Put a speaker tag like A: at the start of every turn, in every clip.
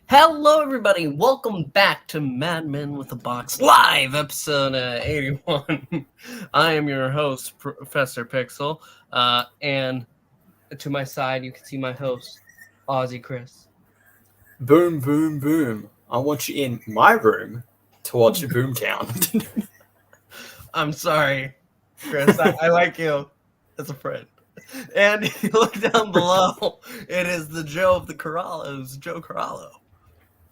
A: Hello, everybody. Welcome back to Madmen with a Box Live, episode 81. I am your host, ProfPixel, and to my side, you can see my host, OZChris.
B: Boom, boom, boom. I want you in my room to watch Boomtown.
A: I'm sorry, Chris. I like you as a friend. And if you look down below, it is the Joe of the Corrallos, Joe Corrallo.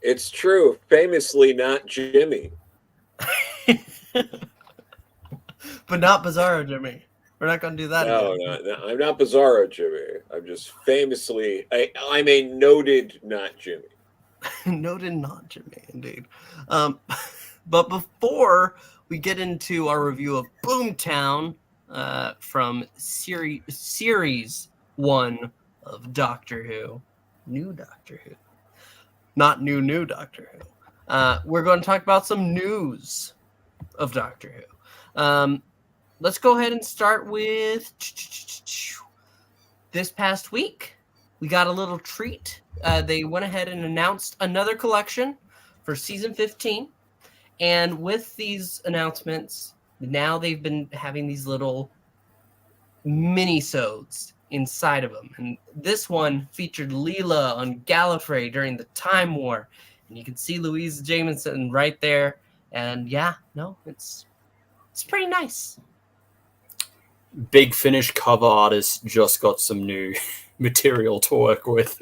C: It's true. Famously not Jimmy.
A: But not Bizarro Jimmy. We're not going to do that
C: No,
A: again.
C: no, I'm not Bizarro Jimmy. I'm just famously... I'm a noted not Jimmy.
A: Noted not Jimmy, indeed. But before we get into our review of Boomtown from series 1 of Doctor Who, new Doctor Who, not new Doctor Who, we're going to talk about some news of Doctor Who. Let's go ahead and start with this past week. We got a little treat. They went ahead and announced another collection for season 15. And with these announcements, now they've been having these little mini-sodes inside of them. And this one featured Leela on Gallifrey during the Time War. And you can see Louise Jameson right there. And yeah, no, it's pretty nice.
B: Big Finish cover artist just got some new material to work with.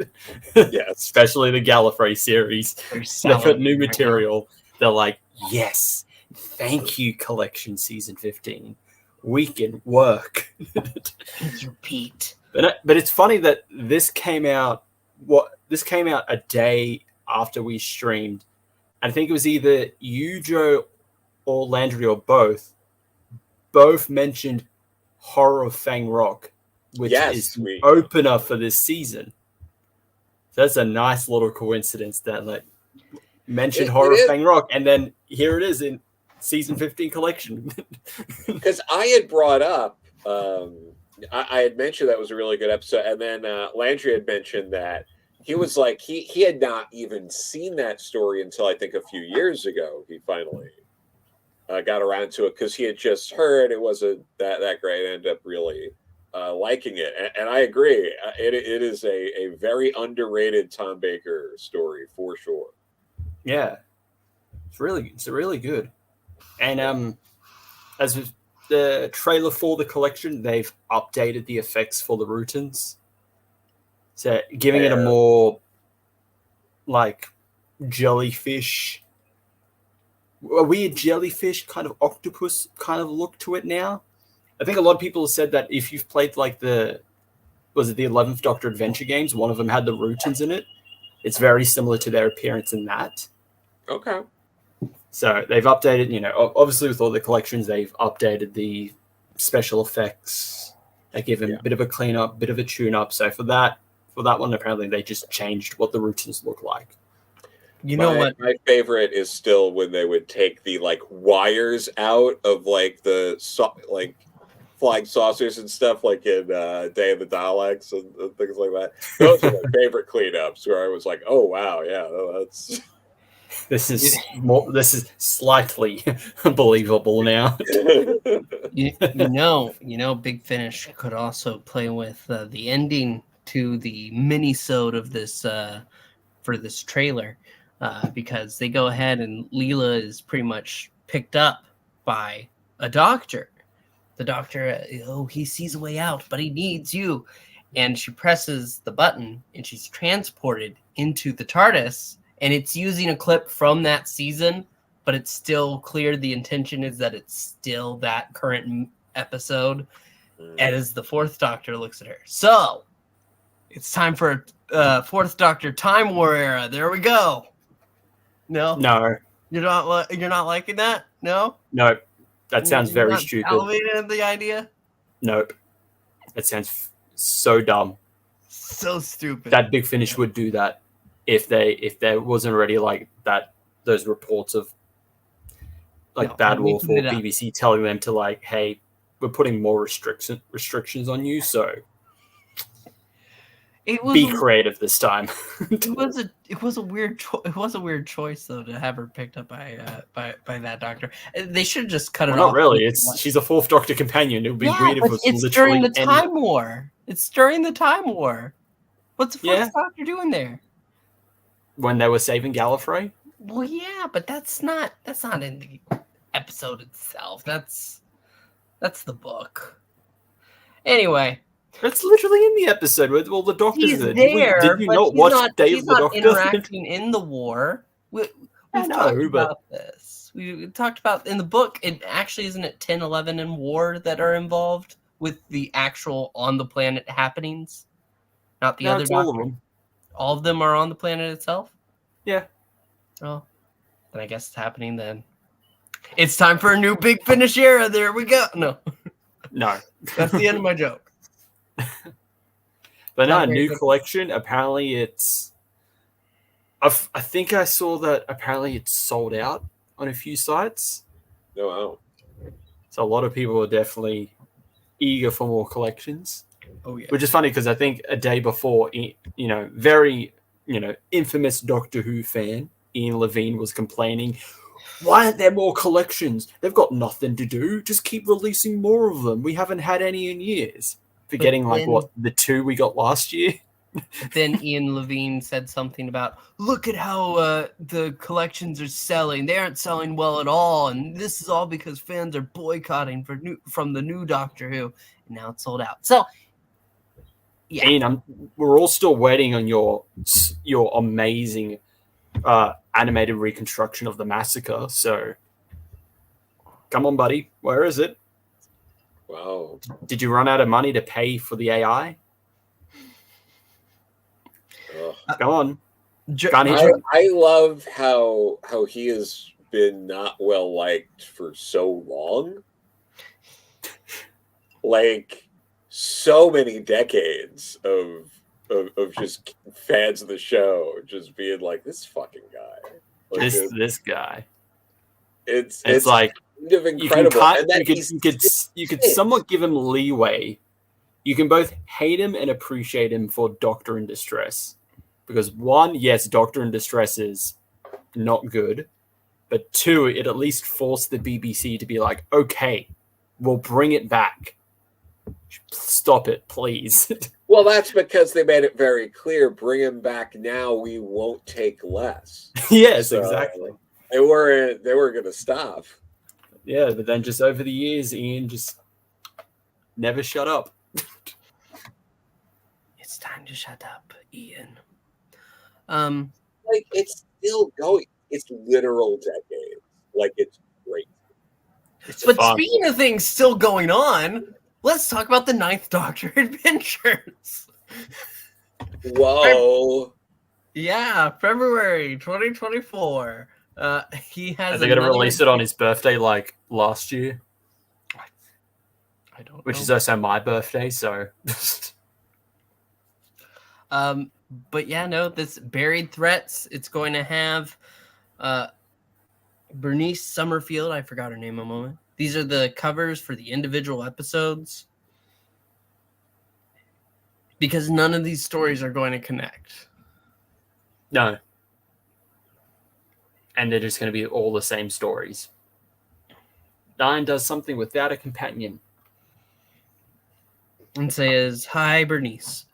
C: Yes.
B: Especially the Gallifrey series. They've got new material. They're like, yes, thank you, Collection Season 15. We can work.
A: Repeat.
B: But it's funny that this came out a day after we streamed. I think it was either you, Joe, or Landry, or both mentioned Horror of Fang Rock, which is the opener for this season. So that's a nice little coincidence that mentioned Horror of Fang Rock, and then here it is in season 15 collection.
C: Because I had brought up, I had mentioned that was a really good episode, and then Landry had mentioned that he was like, he had not even seen that story until I think a few years ago. He finally got around to it because he had just heard it wasn't that great and ended up really liking it. And I agree. It is a very underrated Tom Baker story for sure.
B: Yeah. It's really good. And as with the trailer for the collection, they've updated the effects for the Rutans. So giving it a more like jellyfish, a weird jellyfish kind of octopus kind of look to it now. I think a lot of people have said that if you've played like the 11th Doctor Adventure games, one of them had the Rutans in it. It's very similar to their appearance in that.
C: Okay.
B: So they've updated, obviously with all the collections, they've updated the special effects. They give them a bit of a cleanup, bit of a tune-up. So for that one, apparently they just changed what the Rutans look like.
A: You know what?
C: My favorite is still when they would take the wires out of the flying saucers and stuff, like in Day of the Daleks and things like that. Those are my favorite cleanups, where I was like, oh wow, yeah, that's.
B: This is slightly believable now.
A: Big Finish could also play with the ending to the mini-sode of this for this trailer, because they go ahead and Leela is pretty much picked up by a doctor. The doctor, he sees a way out, but he needs you. And she presses the button, and she's transported into the TARDIS. And it's using a clip from that season, but it's still clear the intention is that it's still that current episode as the Fourth Doctor looks at her. So, it's time for Fourth Doctor Time War era. There we go. No? You're not liking that? No?
B: Nope. That sounds very stupid.
A: Elevated the idea?
B: Nope. That sounds so dumb.
A: So stupid.
B: That Big Finish would do that. If there wasn't already those reports of Bad Wolf or BBC telling them to hey, we're putting more restrictions on you. So
A: It was
B: be creative this time.
A: it was a weird choice though to have her picked up by that doctor. They should have just cut it
B: Well,
A: off.
B: not really. She's a fourth Doctor companion. It would be weird if it was
A: it's
B: literally
A: during the Time War. It's during the Time War. What's the first doctor doing there?
B: When they were saving Gallifrey.
A: Well, yeah, but that's not in the episode itself. That's the book. Anyway,
B: it's literally in the episode with all the doctors.
A: He's there.
B: Did you not watch Day of the Doctor?
A: Interacting in the war. We've talked about this. We talked about in the book. It actually isn't it 10, 11 in war that are involved with the actual on the planet happenings, not the other.
B: All of them.
A: All of them are on the planet itself.
B: Yeah.
A: Oh, then I guess it's happening then. It's time for a new Big Finish era. There we go. No. That's the end of my joke.
B: But no, new collection. Apparently, it's. I think I saw that. Apparently, it's sold out on a few sites.
C: Oh, wow.
B: So a lot of people are definitely eager for more collections.
A: Oh yeah.
B: Which is funny because I think a day before, very infamous Doctor Who fan Ian Levine was complaining, why aren't there more collections? They've got nothing to do. Just keep releasing more of them. We haven't had any in years. Forgetting the 2 we got last year.
A: Then Ian Levine said something about, look at how the collections are selling. They aren't selling well at all. And this is all because fans are boycotting from the new Doctor Who. And now it's sold out. So, yeah.
B: Ian, we're all still waiting on your amazing animated reconstruction of the massacre. So, come on, buddy. Where is it?
C: Wow.
B: Did you run out of money to pay for the AI? Go on.
C: I love how he has been not well liked for so long. Like so many decades of just fans of the show just being like, this fucking guy. Like,
B: this guy.
C: It's
B: like
C: kind of incredible.
B: You could somewhat give him leeway. You can both hate him and appreciate him for Doctor in Distress. Because 1, yes, Doctor in Distress is not good. But 2, it at least forced the BBC to be like, okay, we'll bring it back. Stop it, please.
C: Well, that's because they made it very clear, bring him back now, we won't take less.
B: Yes, exactly.
C: They were going to stop.
B: Yeah, but then just over the years, Ian just never shut up.
A: It's time to shut up, Ian.
C: Like, it's still going. It's literal decades. Like, it's great.
A: But speaking of things still going on, let's talk about the 9th Doctor Adventures.
C: Whoa.
A: Yeah, February 2024. He has.
B: Are they going to release it on his birthday like last year?
A: I don't know.
B: Which is also my birthday, so.
A: But yeah, no, this Buried Threats, it's going to have Bernice Summerfield. I forgot her name a moment. These are the covers for the individual episodes. Because none of these stories are going to connect.
B: No. And they're just going to be all the same stories. 9 does something without a companion.
A: And says, hi, Bernice.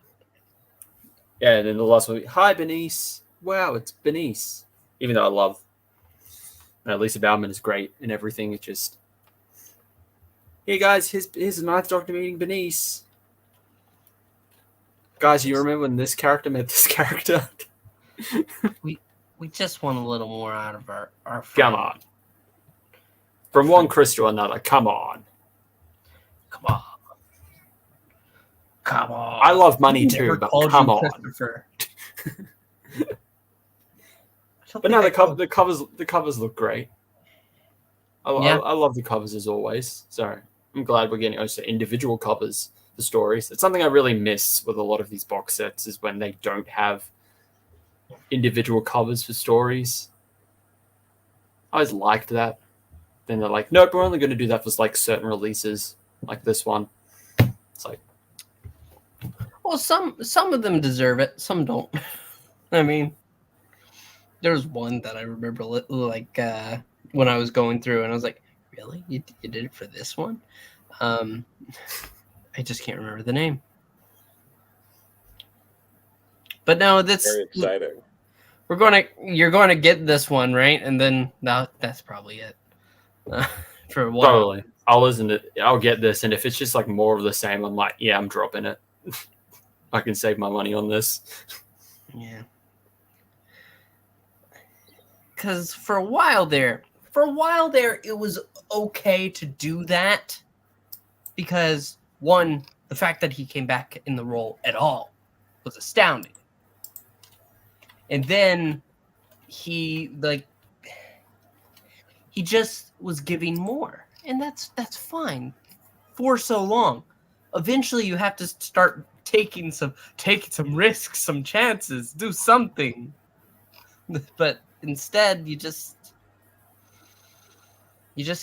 B: Yeah, and then the last one, hi, Bernice. Wow, it's Bernice. Even though I love Lisa Bauman is great and everything. It's just, hey, guys, here's the 9th Doctor meeting Bernice. Guys, you remember when this character met this character?
A: We just want a little more out of our friend.
B: Come on. From one Chris to another, come on.
A: Come on. Come on.
B: I love money too, but come on. But no, the covers look great. I love the covers as always. So I'm glad we're getting also individual covers for stories. It's something I really miss with a lot of these box sets is when they don't have individual covers for stories. I always liked that. Then they're like, nope, we're only going to do that for like certain releases. like this one. It's like,
A: Well, some of them deserve it, some don't. I mean, there's one that I remember like when I was going through, and I was like, "Really? You did it for this one?" I just can't remember the name. But no, that's
C: Very exciting.
A: You're going to get this one, right? And then that's probably it for a while.
B: probably. I'll listen to. I'll get this, and if it's just like more of the same, I'm like, yeah, I'm dropping it. I can save my money on this.
A: Yeah. Because for a while there, it was okay to do that. Because one, the fact that he came back in the role at all was astounding. And then he just was giving more. And that's fine for so long. Eventually you have to start taking some risks, some chances, do something. But instead you just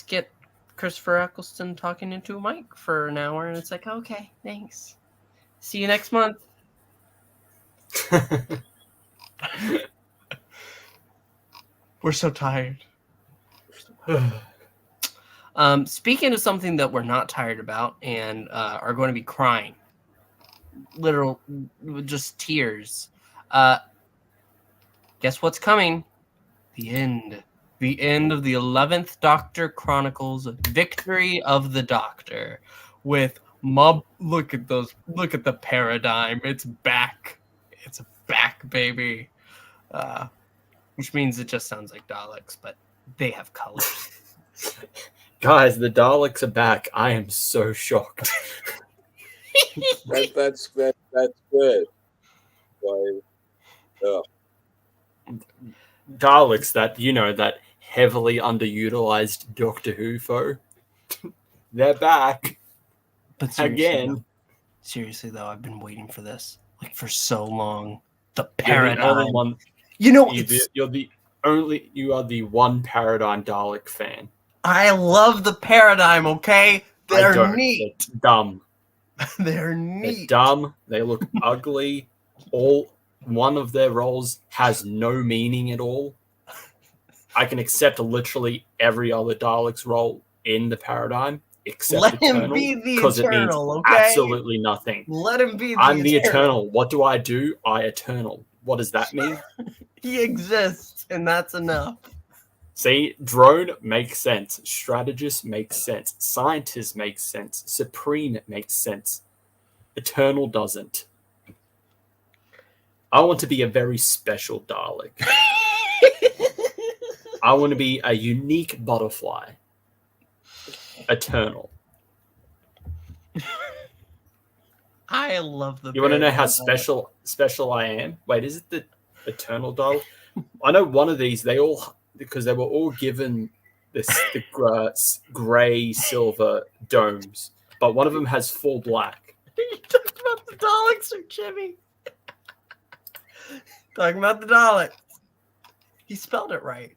A: get Christopher Eccleston talking into a mic for an hour, and it's like, okay, thanks. See you next month. We're so tired. Speaking of something that we're not tired about and are going to be crying, literal, just tears. Guess what's coming? The end. The end of the 11th Doctor Chronicles, Victory of the Doctor, with Mob. Look at the paradigm. It's back. It's back, baby. Which means it just sounds like Daleks, but they have colors.
B: Guys, the Daleks are back. I am so shocked.
C: That's good. Like,
B: Daleks, that heavily underutilized Doctor Who foe. They're back.
A: But seriously though, I've been waiting for this like for so long. The paradigm.
B: You are the one Paradigm Dalek fan.
A: I love the paradigm. Okay, they're neat.
B: It's dumb.
A: They're neat.
B: They're dumb. They look ugly. One of their roles has no meaning at all. I can accept literally every other Dalek's role in the paradigm except
A: Let
B: Eternal,
A: him be the
B: because
A: Eternal,
B: it means
A: okay?
B: absolutely nothing.
A: Let him be.
B: I'm the Eternal. What do? I Eternal. What does that mean?
A: He exists, and that's enough.
B: See, drone makes sense. Strategist makes sense. Scientist makes sense. Supreme makes sense. Eternal doesn't. I want to be a very special Dalek. I want to be a unique butterfly. Eternal.
A: I love the.
B: You want to know how special I am? Wait, is it the Eternal Dalek? I know one of these. Because they were all given the gray silver domes, but one of them has full black.
A: You talking about the Daleks or Jimmy? Talking about the Daleks. He spelled it right.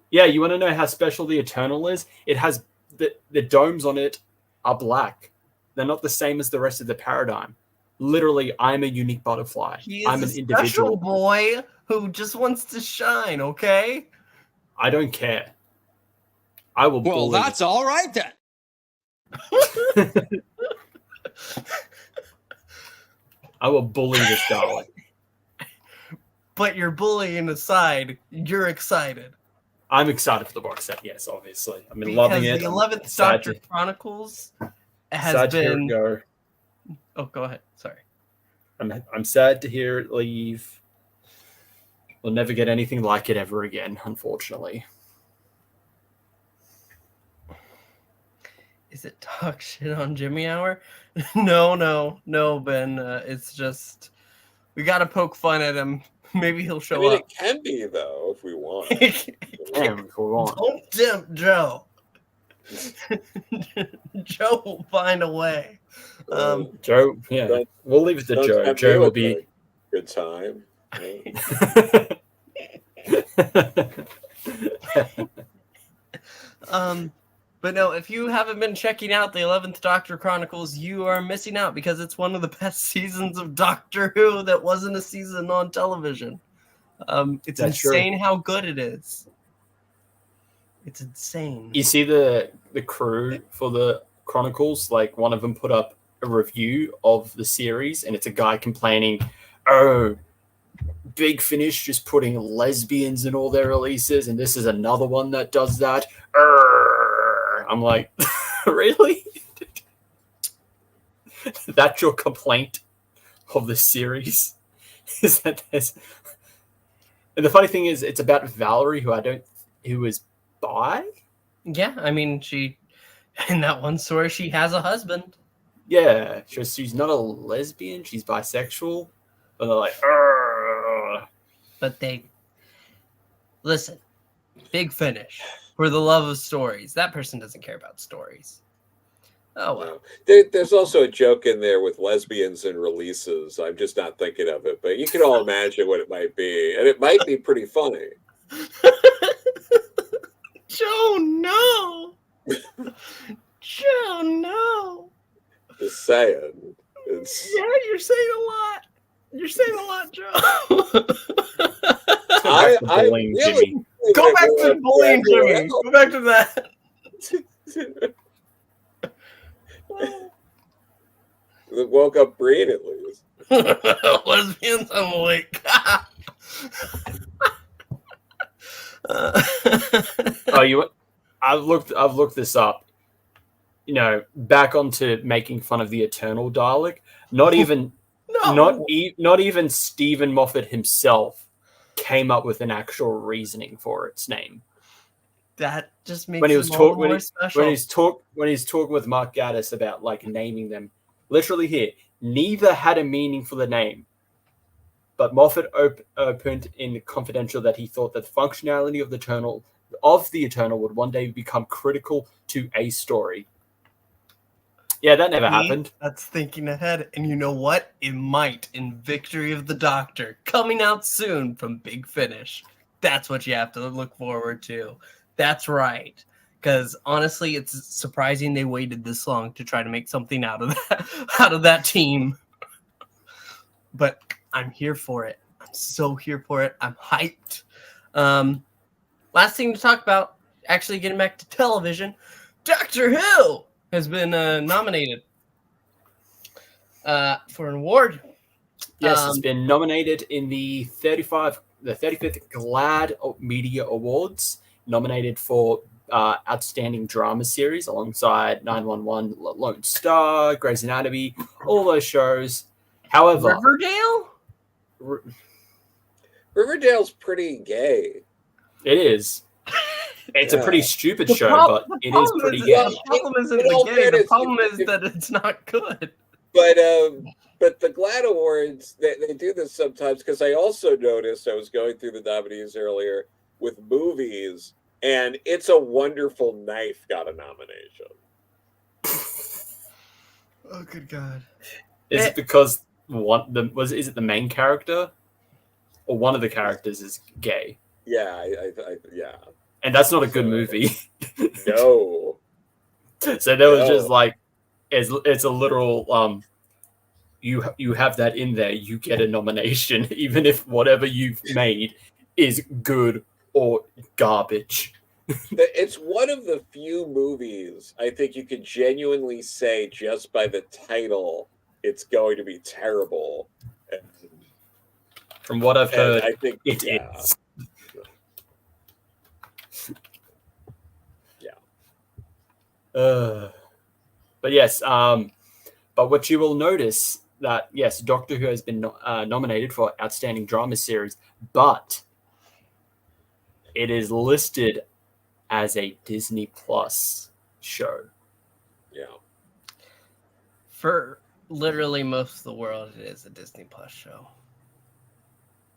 B: Yeah, you want to know how special the Eternal is? It has the domes on it are black. They're not the same as the rest of the paradigm. Literally, I'm a unique butterfly. I'm an individual
A: special boy who just wants to shine, okay?
B: I don't care. I will bully.
D: Well, that's all right then.
B: I will bully this Dalek.
A: But you're bullying aside, you're excited.
B: I'm excited for the box set, yes, obviously. I've been loving it.
A: The 11th Doctor Chronicles has been...
B: Go.
A: Oh, go ahead. Sorry.
B: I'm sad to hear it leave. We'll never get anything like it ever again, unfortunately.
A: Is it talk shit on Jimmy Hour? No, Ben. It's just we gotta poke fun at him. Maybe he'll show up.
C: It can be though if we want.
B: Damn, if we want.
A: Don't tempt Joe. Joe will find a way.
B: Joe, yeah, we'll leave it to Joe. Joe will be
C: good time.
A: But no, if you haven't been checking out the 11th Doctor Chronicles, you are missing out because it's one of the best seasons of Doctor Who that wasn't a season on television. It's
B: That's true.
A: insane how good it is. It's insane.
B: You see the crew for the Chronicles, like one of them put up a review of the series, and it's a guy complaining, "Oh, Big Finish just putting lesbians in all their releases, and this is another one that does that." I'm like, really? That's your complaint of the series? Is that there's... And the funny thing is, it's about Valerie, who is bi?
A: Yeah, I mean, she in that one story she has a husband.
B: Yeah, she's not a lesbian, she's bisexual. And they're like, "Arr."
A: But they listen, Big Finish for the love of stories. That person doesn't care about stories. Oh well.
C: There's also a joke in there with lesbians and releases. I'm just not thinking of it, but you can all imagine what it might be, and it might be pretty funny.
A: Joe, no. Joe, no.
C: Just saying. It's...
A: Yeah, you're saying a lot. You're saying a lot, Joe.
C: I
B: Bullying
C: really
B: Jimmy.
A: Go back to bullying Jimmy. Go back to that.
C: Woke up Breen at least.
A: Lesbians, I'm awake.
B: I've looked this up. You know, back onto making fun of the Eternal Dalek. Not even not even Stephen Moffat himself came up with an actual reasoning for its name.
A: That just makes
B: When he was
A: special.
B: when he's talking with Mark Gatiss about like naming them, literally here, neither had a meaning for the name. But Moffat opened in confidential that he thought that the functionality of the Eternal would one day become critical to a story. Yeah, that never happened.
A: That's thinking ahead. And you know what? It might in Victory of the Doctor, coming out soon from Big Finish. That's what you have to look forward to. That's right. Because honestly, it's surprising they waited this long to try to make something out of that team. But I'm here for it. I'm so here for it. I'm hyped. Last thing to talk about, actually getting back to television, Doctor Who has been nominated for an award.
B: Yes, it's been nominated in the 35th GLAD Media Awards, nominated for Outstanding Drama Series alongside 911, Lone Star, Grey's Anatomy, all those shows. However,
A: Riverdale?
C: Riverdale's pretty gay.
B: It is. It's a pretty stupid show, but it is pretty gay.
A: The problem isn't the gay. The problem is that it's not good.
C: But the GLAD Awards, they do this sometimes, because I also noticed, I was going through the nominees earlier with movies, and It's a Wonderful Knife got a nomination.
A: Oh, good God.
B: Is it because is it the main character? Or one of the characters is gay?
C: Yeah, yeah.
B: And that's not a good movie.
C: No.
B: So there was just like, it's a literal, you have that in there, you get a nomination, even if whatever you've made is good or garbage.
C: It's one of the few movies I think you could genuinely say just by the title, it's going to be terrible.
B: From what I've heard,
C: I think
B: it is. But yes, but what you will notice that, yes, Doctor Who has been nominated for Outstanding Drama Series, but it is listed as a Disney Plus show.
C: Yeah.
A: For literally most of the world, it is a Disney Plus show.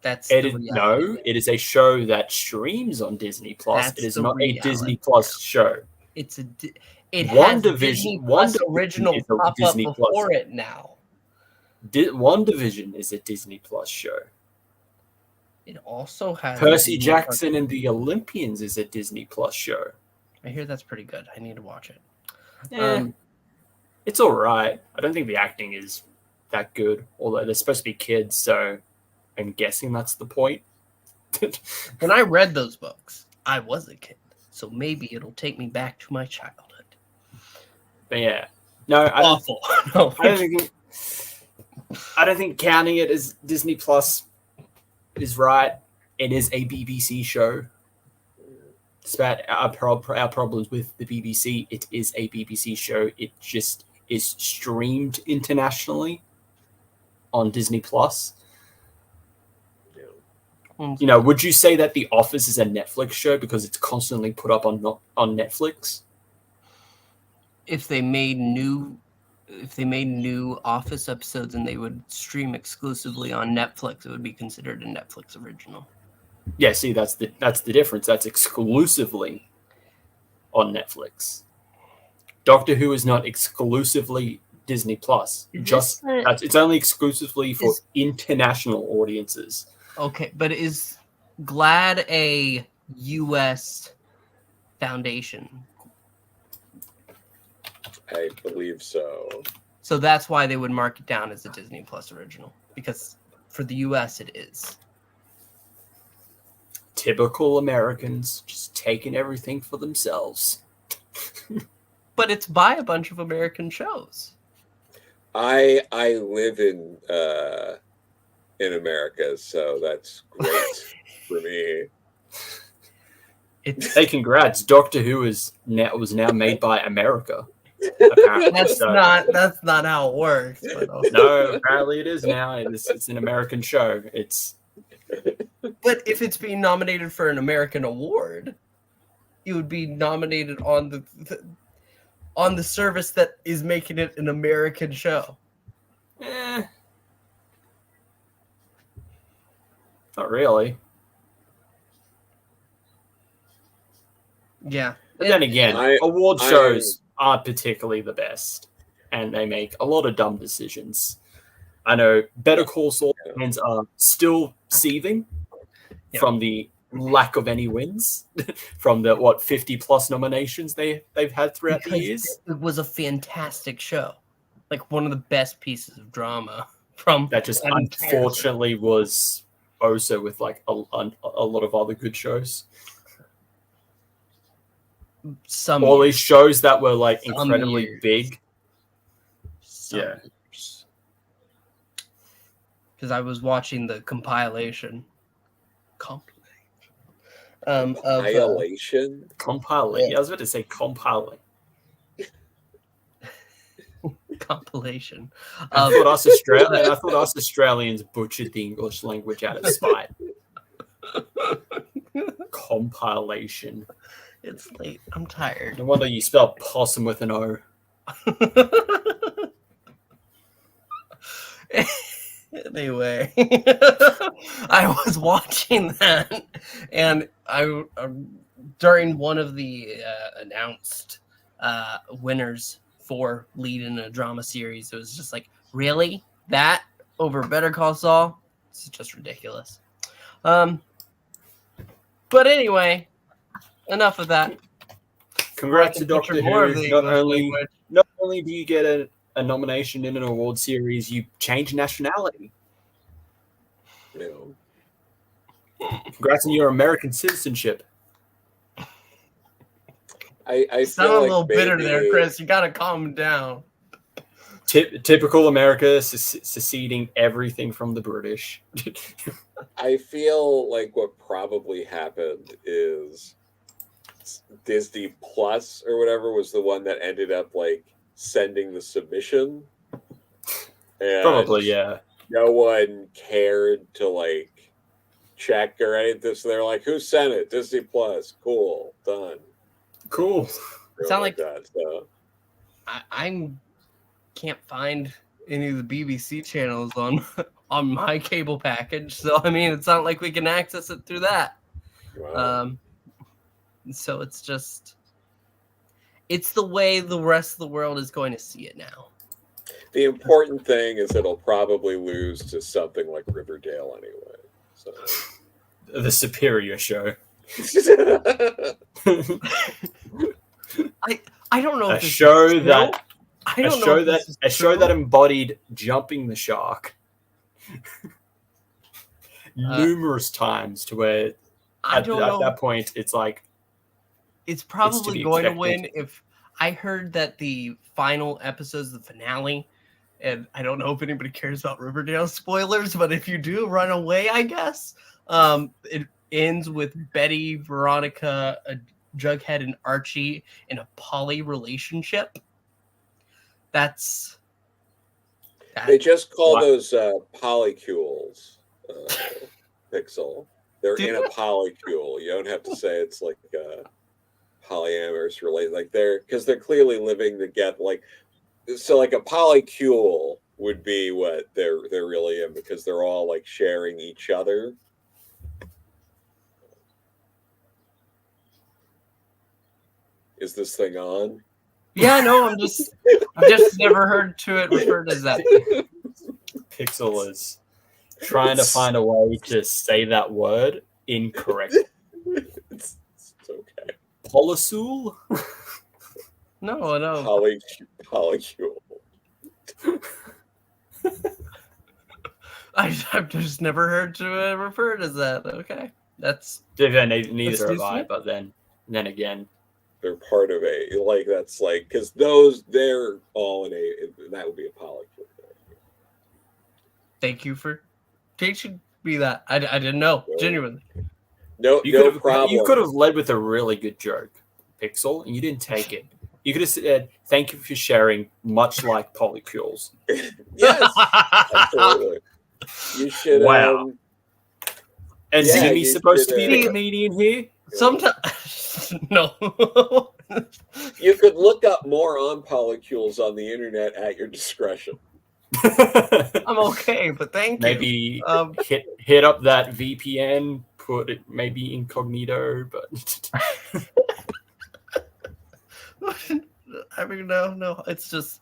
B: It is a show that streams on Disney Plus. It is not a Disney Plus show.
A: It has Disney Plus original pop up before it now.
B: WandaVision is a Disney Plus show.
A: It also has
B: Percy Jackson and the Olympians is a Disney Plus show.
A: I hear that's pretty good. I need to watch it.
B: It's all right. I don't think the acting is that good, although they're supposed to be kids, so I'm guessing that's the point.
A: When I read those books, I was a kid, so maybe it'll take me back to my childhood.
B: But yeah, no,
A: Awful. No.
B: I don't think counting it as Disney Plus is right. It is a BBC show. Despite our problems with the BBC, it is a BBC show. It just is streamed internationally on Disney Plus. You know, would you say that The Office is a Netflix show because it's constantly put up on Netflix?
A: If they made new Office episodes and they would stream exclusively on Netflix, it would be considered a Netflix original.
B: Yeah, see, that's the difference. That's exclusively on Netflix. Doctor Who is not exclusively Disney Plus. It's only exclusively for international audiences.
A: Okay, but is GLAAD a U.S. foundation?
C: I believe so.
A: So that's why they would mark it down as a Disney Plus original, because for the U.S. it is.
B: Typical Americans just taking everything for themselves.
A: But it's by a bunch of American shows.
C: I live in America, so that's great for me.
B: Hey, congrats! Doctor Who was now made by America. Apparently.
A: That's not how it works. But
B: no, apparently it is now. It's an American show.
A: But if it's being nominated for an American award, it would be nominated on the service that is making it an American show.
B: Not really.
A: Yeah.
B: But then again, award shows aren't particularly the best, and they make a lot of dumb decisions. I know Better Call Saul fans are still seething from the lack of any wins from the 50+ nominations they've had throughout the years.
A: It was a fantastic show, like one of the best pieces of drama from
B: that. Just unfortunately was also with like a lot of other good shows. All these shows that were like incredibly big.
A: Because I was watching the compilation.
C: Compilation?
B: Compilation. I was about to say compilation.
A: Compilation.
B: I thought us Australians butchered the English language out of spite. Compilation.
A: It's late. I'm tired.
B: No wonder you spell possum with an O.
A: Anyway, I was watching that, and I during one of the announced winners for lead in a drama series, it was just like, really? That over Better Call Saul? It's just ridiculous. But anyway, enough of that.
B: Congrats to Doctor Who. Not only do you get a nomination in an award series, you change nationality.
C: No.
B: Congrats on your American citizenship.
C: I
A: sound
C: feel
A: a little bitter there, Chris. You gotta calm down.
B: Typical America seceding everything from the British.
C: I feel like what probably happened is Disney Plus or whatever was the one that ended up like sending the submission. And
B: probably, yeah.
C: No one cared to like check or anything. So they're like, who sent it? Disney Plus. Cool. Done.
B: Cool.
A: Sound like
C: that. So.
A: I can't find any of the BBC channels on my cable package. So, I mean, it's not like we can access it through that.
C: Wow.
A: So it's the way the rest of the world is going to see it now.
C: The important thing is it'll probably lose to something like Riverdale anyway. So.
B: The superior show.
A: I don't know
B: A
A: if this
B: show
A: is true.
B: that
A: I
B: a
A: don't know
B: show
A: if
B: that
A: this is
B: a show
A: true.
B: that embodied jumping the shark numerous times to where
A: I
B: at
A: don't know.
B: that point it's like
A: It's
B: to
A: probably
B: be
A: going to
B: expected.
A: win. If I heard that the final episode's the finale, and I don't know if anybody cares about Riverdale spoilers, but if you do, run away, I guess. It ends with Betty, Veronica, Jughead, and Archie in a poly relationship. That's
C: They just call
B: What?
C: those polycules, Pixel. They're
A: Do
C: in a polycule. You don't have to say it's like polyamorous related. Like because they're clearly living together. Like so, like a polycule would be what they're really in because they're all like sharing each other. Is this thing on?
A: yeah, no, I've just never heard to it referred as that.
B: Pixel is trying to find a way to say that word incorrectly.
C: It's okay.
B: Polycule?
A: No.
C: Polycule.
A: I've just never heard to it referred as that. Okay, that's
B: Neither
A: That's
B: have
A: news to
B: I,
A: me.
B: but then again,
C: They're part of that's like because they're all in a that would be a polycule.
A: thank you for teaching me that. I didn't know,
C: Yeah.
A: genuinely.
C: No problem.
B: You could have led with a really good joke, Pixel, and you didn't take it. You could have said, "Thank you for sharing," much like polycules.
C: Yes, absolutely. You should.
B: Wow. And
C: Yeah,
B: Zimmy's
C: you
B: supposed to
C: should,
B: be the comedian here.
A: Sometimes no.
C: You could look up more on polycules on the internet at your discretion.
A: I'm okay, but thank
B: Maybe
A: you.
B: hit up that VPN, put it maybe incognito, but
A: I mean, no. It's just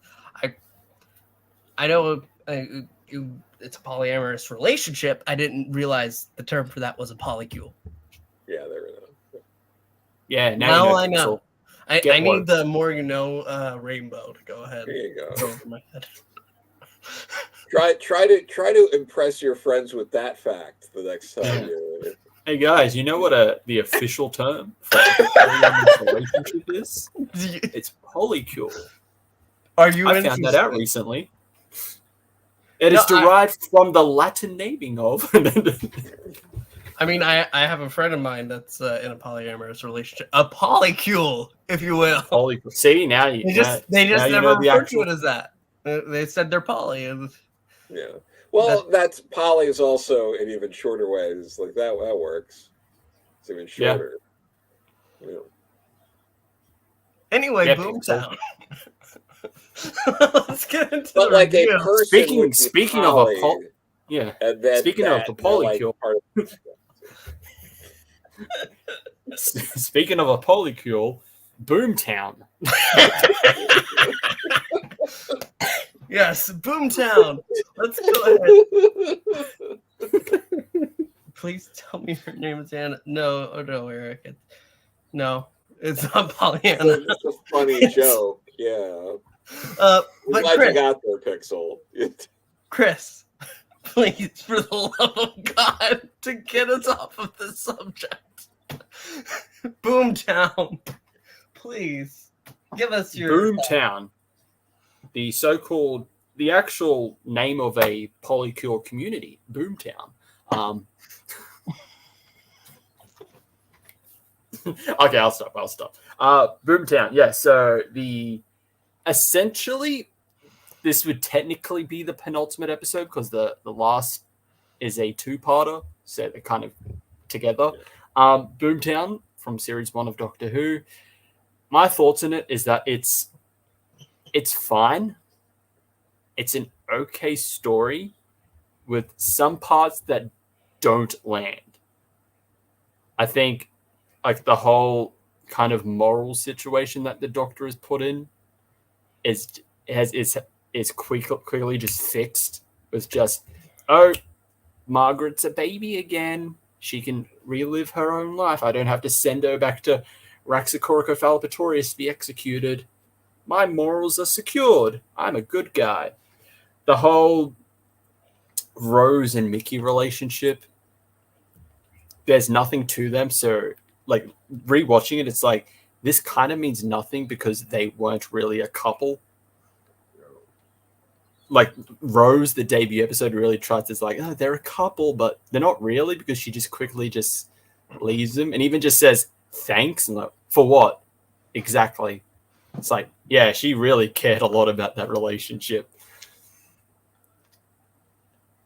A: I know it's a polyamorous relationship. I didn't realize the term for that was a polycule.
C: Yeah, there we go.
B: yeah.
A: Now
B: Now
A: I
B: you
A: know.
B: know.
A: I
B: Get
A: need
B: woke.
A: the more you know rainbow to go ahead.
C: There you go.
A: Go over my head.
C: Try to impress your friends with that fact the next time you.
B: Hey guys, you know what the official term for a relationship is? It's polycule.
A: Are you?
B: I found that out recently. It is
A: No,
B: derived from the Latin naming of.
A: I mean, I have a friend of mine that's in a polyamorous relationship, a polycule, if you will.
B: Polycule. See, now you
A: They just
B: now you
A: never
B: know the
A: refer
B: actual.
A: to it as that. They said they're poly.
C: Yeah. Well, that's poly is also in even shorter ways. Like that works. It's even shorter. Yeah.
A: Anyway,
B: Yeah,
A: Boomtown. Let's get into
C: But
A: the
C: like
A: review.
C: a person
B: Speaking of a yeah.
C: and then
B: Speaking of a polycule. Speaking of a polycule, Boomtown.
A: Yes, Boomtown. Let's go ahead. Please tell me her name is Anna. No, Eric. No, it's not Pollyanna.
C: It's a funny joke. Yeah.
A: But
C: glad
A: Chris,
C: you got there, Pixel.
A: Chris, please, for the love of God, to get us off of this subject. Boomtown. Please give us your
B: Boomtown. The actual name of a polycule community, Boomtown. Okay, I'll stop. Boomtown. Yeah. So essentially, this would technically be the penultimate episode because the last is a two-parter, so they're kind of together. Boomtown from series 1 of Doctor Who. My thoughts on it is that it's fine. It's an okay story with some parts that don't land. I think like the whole kind of moral situation that the Doctor is put in is quickly just fixed. It's just, oh, Margaret's a baby again. She can relive her own life. I don't have to send her back to Raxacoricofallapatorius be executed. My morals are secured. I'm a good guy. The whole Rose and Mickey relationship, there's nothing to them. So, like, rewatching it, it's like, this kind of means nothing because they weren't really a couple. Like, Rose, the debut episode, really tries to, like, oh, they're a couple, but they're not really, because she just quickly just leaves them and even just says thanks. And like, for what? Exactly. It's like, yeah, she really cared a lot about that relationship.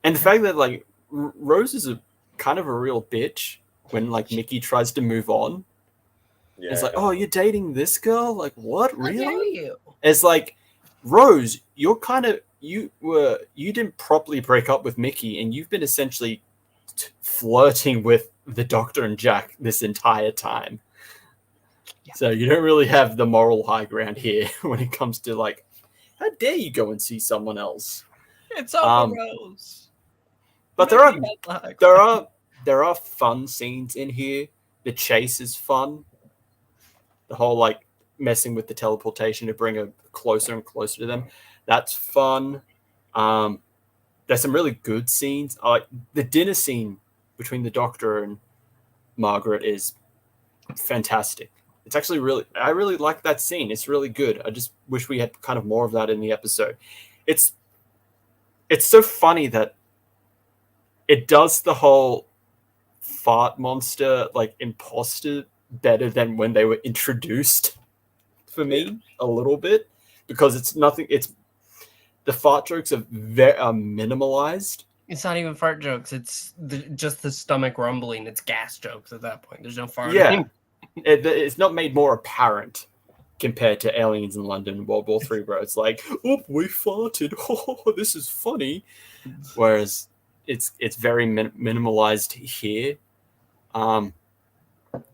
B: And the fact that, like, Rose is a kind of a real bitch when, like, Mickey tries to move on. Yeah. It's like, oh, you're dating this girl? Like, what? Really?
A: How dare you?
B: It's like, Rose, you're kind of, you didn't properly break up with Mickey, and you've been essentially flirting with the Doctor and Jack this entire time. Yeah. So you don't really have the moral high ground here when it comes to, like, how dare you go and see someone else?
A: It's over, Rose.
B: But there are fun scenes in here. The chase is fun. The whole, like, messing with the teleportation to bring her closer and closer to them. That's fun. There's some really good scenes. The dinner scene between the Doctor and Margaret is fantastic. It's actually I really like that scene. It's really good. I just wish we had kind of more of that in the episode. It's so funny that it does the whole fart monster, like, imposter better than when they were introduced for me a little bit, because it's nothing. It's the fart jokes are very minimalized.
A: It's not even fart jokes. It's just the stomach rumbling. It's gas jokes at that point. There's no farting.
B: Yeah, it's not made more apparent compared to Aliens in London, World War III, bro. It's like, oh, we farted. Oh, this is funny. Whereas it's very minimalized here. And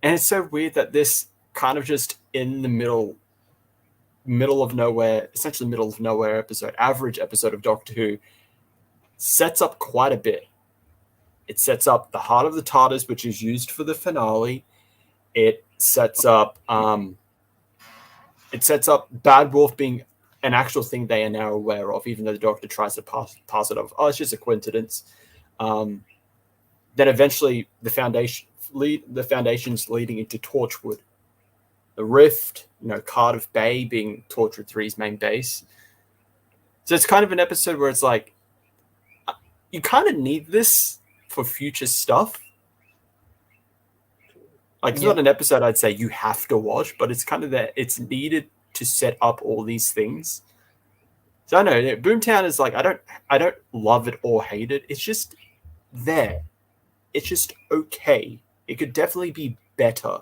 B: it's so weird that this kind of just in the middle of nowhere, essentially middle of nowhere episode, average episode of Doctor Who, sets up quite a bit. It sets up the Heart of the TARDIS, which is used for the finale. It sets up Bad Wolf being an actual thing they are now aware of, even though the Doctor tries to pass it off. Oh, it's just a coincidence. Then eventually the foundations leading into Torchwood. The Rift, Cardiff Bay being Torchwood 3's main base. So it's kind of an episode where it's like, you kind of need this for future stuff. Like, it's not an episode I'd say you have to watch, but it's kind of that it's needed to set up all these things. So I know Boomtown is like, I don't love it or hate it. It's just there. It's just okay. It could definitely be better,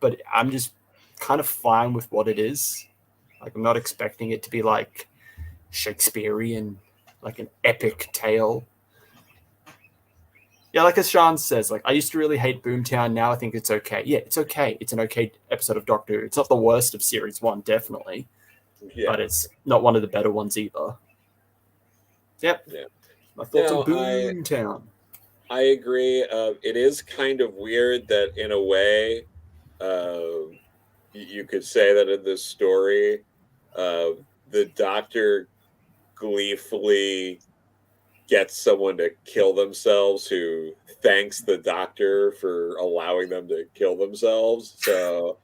B: but I'm just kind of fine with what it is. Like, I'm not expecting it to be like Shakespearean, like an epic tale. Yeah, like as Sean says, like, I used to really hate Boomtown. Now I think it's okay. Yeah, it's okay. It's an okay episode of Doctor Who. It's not the worst of Series 1, definitely. Yeah. But it's not one of the better ones either. Yep. Yeah. My thoughts on Boomtown.
C: I agree. It is kind of weird that, in a way, you could say that in this story, the Doctor gleefully gets someone to kill themselves who thanks the Doctor for allowing them to kill themselves. So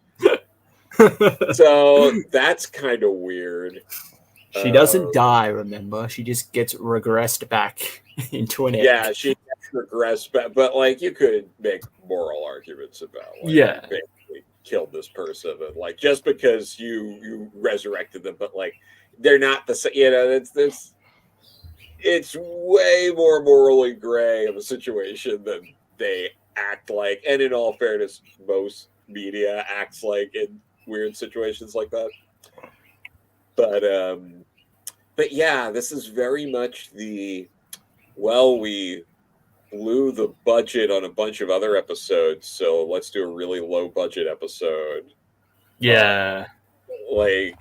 C: that's kind of weird.
B: She doesn't die, remember? She just gets regressed back into an egg.
C: Yeah, she gets regressed back. But, like, you could make moral arguments about, like, basically killed this person. And, like, just because you resurrected them, but, like, they're not the same. It's way more morally gray of a situation than they act like. And in all fairness, most media acts like in weird situations like that. But yeah, this is very much we blew the budget on a bunch of other episodes, so let's do a really low budget episode.
B: Yeah.
C: Like,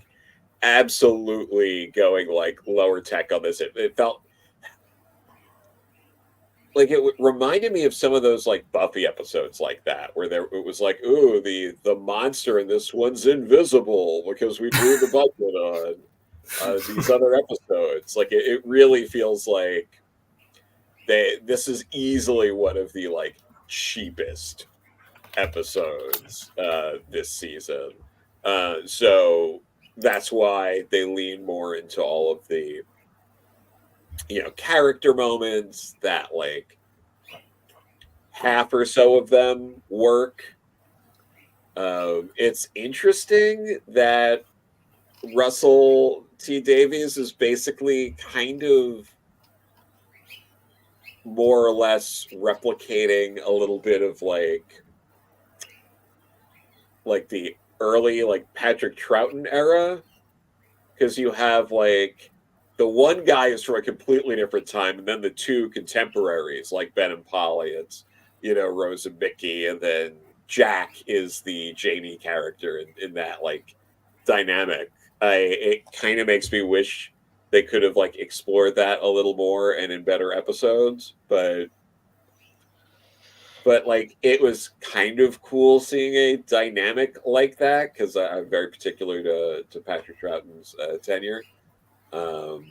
C: absolutely going, like, lower tech on this. It felt like it reminded me of some of those like Buffy episodes like that, where it was like, ooh, the monster in this one's invisible because we blew the budget on these other episodes. Like it really feels like this is easily one of the like cheapest episodes this season. So that's why they lean more into all of the character moments that like half or so of them work. It's interesting that Russell T Davies is basically kind of more or less replicating a little bit of like the early like Patrick Troughton era, because you have like the one guy is from a completely different time, and then the two contemporaries like Ben and Polly. It's Rose and Mickey, and then Jack is the Jamie character in that like dynamic. It kind of makes me wish they could have like explored that a little more and in better episodes, but like it was kind of cool seeing a dynamic like that, because I'm very particular to Patrick Troughton's tenure. But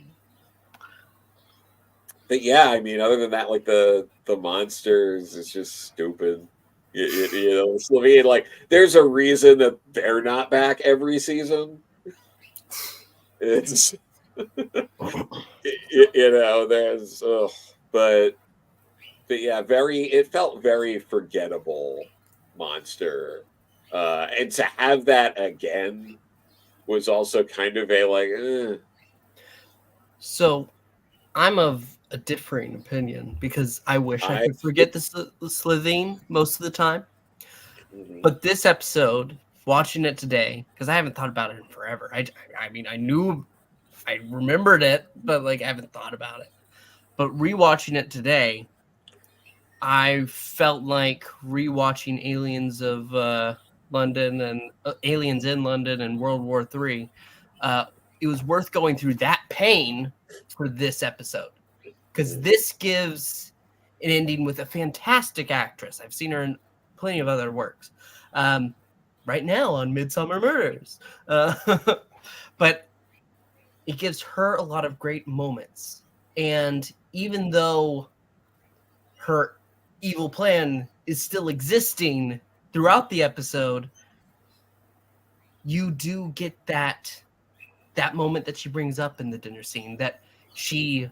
C: yeah, I mean, other than that, like the monsters, it's just stupid. Slovene, like there's a reason that they're not back every season. It's there's but yeah, it felt very forgettable monster, and to have that again was also kind of a like.
A: So, I'm of a differing opinion because I wish I could forget the Slovene most of the time.
C: Mm-hmm.
A: But this episode, watching it today, because I haven't thought about it in forever. I mean, I remembered it, but like I haven't thought about it. But rewatching it today, I felt like rewatching Aliens of London and Aliens in London and World War III. It was worth going through that pain for this episode, because this gives an ending with a fantastic actress. I've seen her in plenty of other works. Right now on Midsummer Murders. But it gives her a lot of great moments. And even though her evil plan is still existing throughout the episode, you do get that moment that she brings up in the dinner scene, that she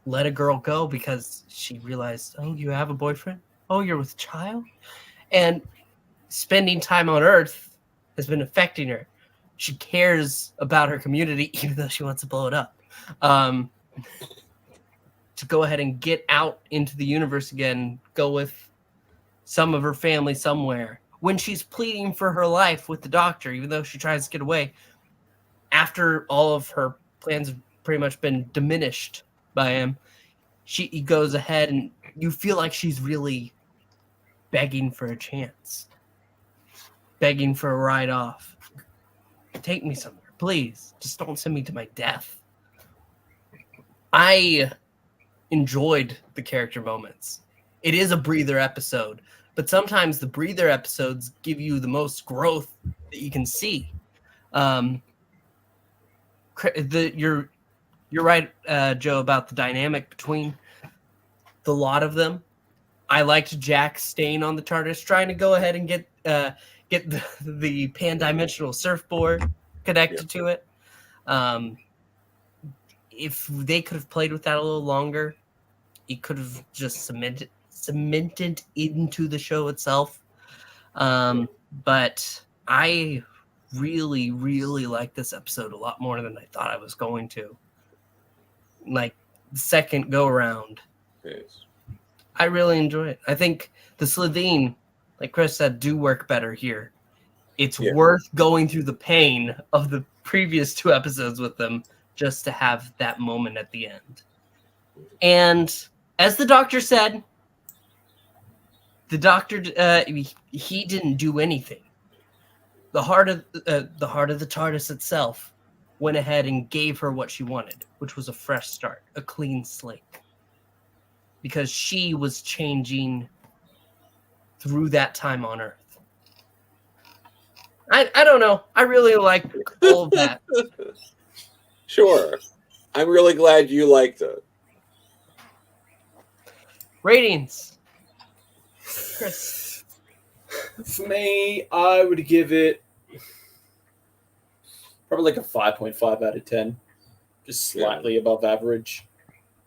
A: let a girl go because she realized, oh, you have a boyfriend? Oh, you're with a child? And spending time on Earth has been affecting her. She cares about her community, even though she wants to blow it up. To go ahead and get out into the universe again, go with some of her family somewhere. When she's pleading for her life with the doctor, even though she tries to get away, after all of her plans have pretty much been diminished by him, he goes ahead and you feel like she's really begging for a chance, begging for a ride off. Take me somewhere, please. Just don't send me to my death. I enjoyed the character moments. It is a breather episode, but sometimes the breather episodes give you the most growth that you can see. You're right, Joe, about the dynamic between the lot of them. I liked Jack staying on the TARDIS, trying to go ahead and get the pan-dimensional surfboard connected to it. If they could have played with that a little longer, it could have just cemented into the show itself. But I really, really like this episode a lot more than I thought I was going to. Like the second go around.
C: Yes.
A: I really enjoy it. I think the Slovene, like Chris said, do work better here. It's worth going through the pain of the previous two episodes with them just to have that moment at the end. And as the doctor said, the doctor he didn't do anything. The heart of the TARDIS itself went ahead and gave her what she wanted, which was a fresh start, a clean slate. because she was changing through that time on Earth. I don't know. I really like all of that.
C: Sure. I'm really glad you liked it.
A: Ratings. Chris.
B: For me, I would give it probably like a 5.5 out of 10. Just slightly above average.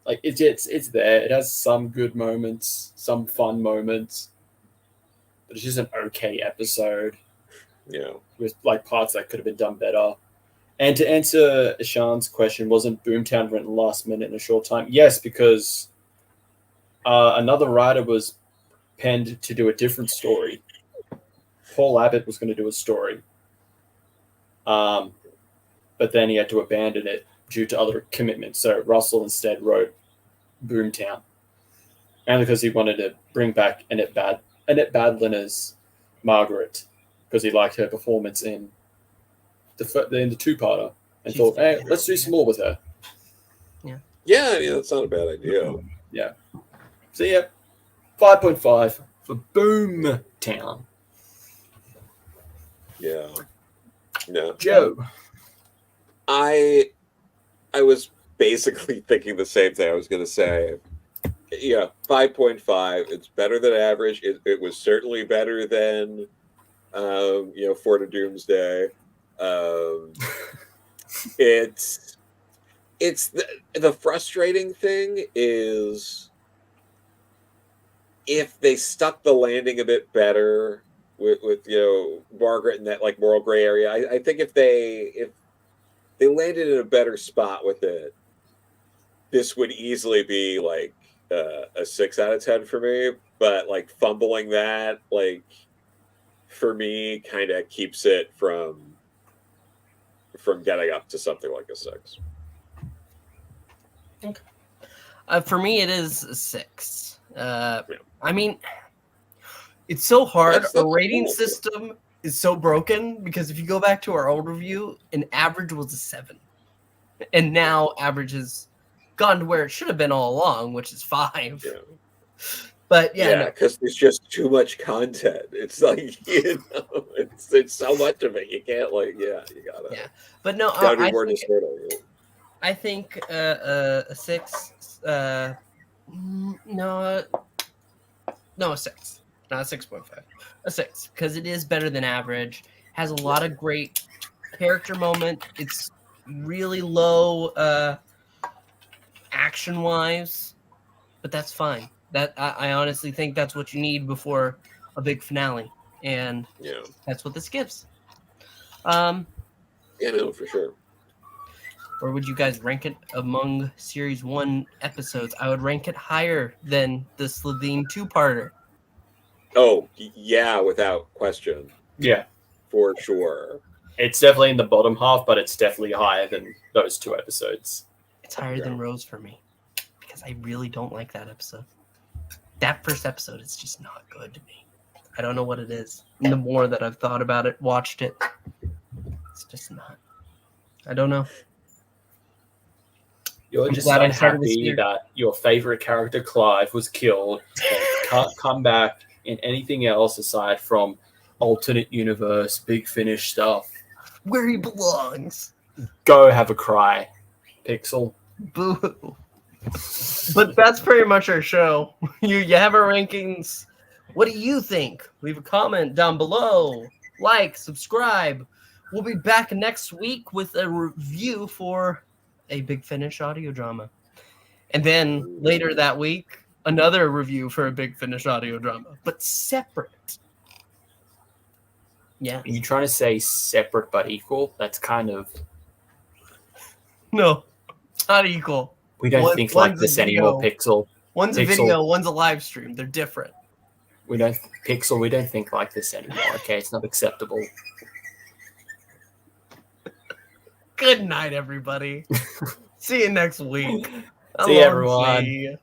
B: Like it's there. It has some good moments, some fun moments. But it's just an okay episode.
C: Yeah.
B: With like parts that could have been done better. And to answer Ishan's question, wasn't Boomtown written last minute in a short time? Yes, because another writer was penned to do a different story. Paul Abbott was going to do a story. But then he had to abandon it due to other commitments. So Russell instead wrote Boomtown. Only because he wanted to bring back Annette Badlin as Margaret, because he liked her performance in the two-parter, and thought, hey, let's do some more with her.
C: Yeah, I mean, that's not a bad idea.
B: Yeah. So, yeah, 5.5 for Boomtown.
C: Yeah. No.
B: Joe.
C: I was basically thinking the same thing. I was going to say, 5.5. It's better than average. It was certainly better than, Fort of Doomsday. It's the frustrating thing is if they stuck the landing a bit better with Margaret in that like moral gray area. I think if they landed in a better spot with it, this would easily be like a 6 out of 10 for me. But like fumbling that, like for me, kind of keeps it from getting up to something like a 6.
A: Okay. For me, it is a 6. I mean, it's so hard. Our rating system is so broken because if you go back to our old review, an average was a 7. And now average has gone to where it should have been all along, which is 5.
C: Yeah.
A: But
C: because there's just too much content. It's like it's so much of it. You can't you gotta.
A: Yeah, but no, I think a 6. No, a 6, not a 6.5. A 6 because it is better than average. Has a lot of great character moment. It's really low action wise, but that's fine. That I honestly think that's what you need before a big finale, and that's what this gives.
C: No, for sure.
A: Where would you guys rank it among Series 1 episodes? I would rank it higher than the Slovene 2-parter.
C: Oh, yeah, without question.
B: Yeah.
C: For sure.
B: It's definitely in the bottom half, but it's definitely higher than those 2 episodes.
A: It's higher than Rose for me, because I really don't like that episode. That first episode is just not good to me. I don't know what it is. And the more that I've thought about it, watched it, it's just not. I don't know.
B: You're just so happy that your favorite character, Clive, was killed and can't come back in anything else aside from alternate universe, Big Finish stuff.
A: Where he belongs.
B: Go have a cry, Pixel.
A: Boo. But that's pretty much our show. You have our rankings. What do you think? Leave a comment down below. Like, subscribe. We'll be back next week with a review for a Big Finish audio drama. And then later that week, another review for a Big Finish audio drama, but separate. Yeah.
B: Are you trying to say separate but equal? That's kind of...
A: No, it's not equal.
B: We don't think like this anymore, Pixel.
A: One's a video, one's a live stream. They're different.
B: We don't think like this anymore, okay? It's not acceptable.
A: Good night, everybody. See you next week.
B: See you, everyone.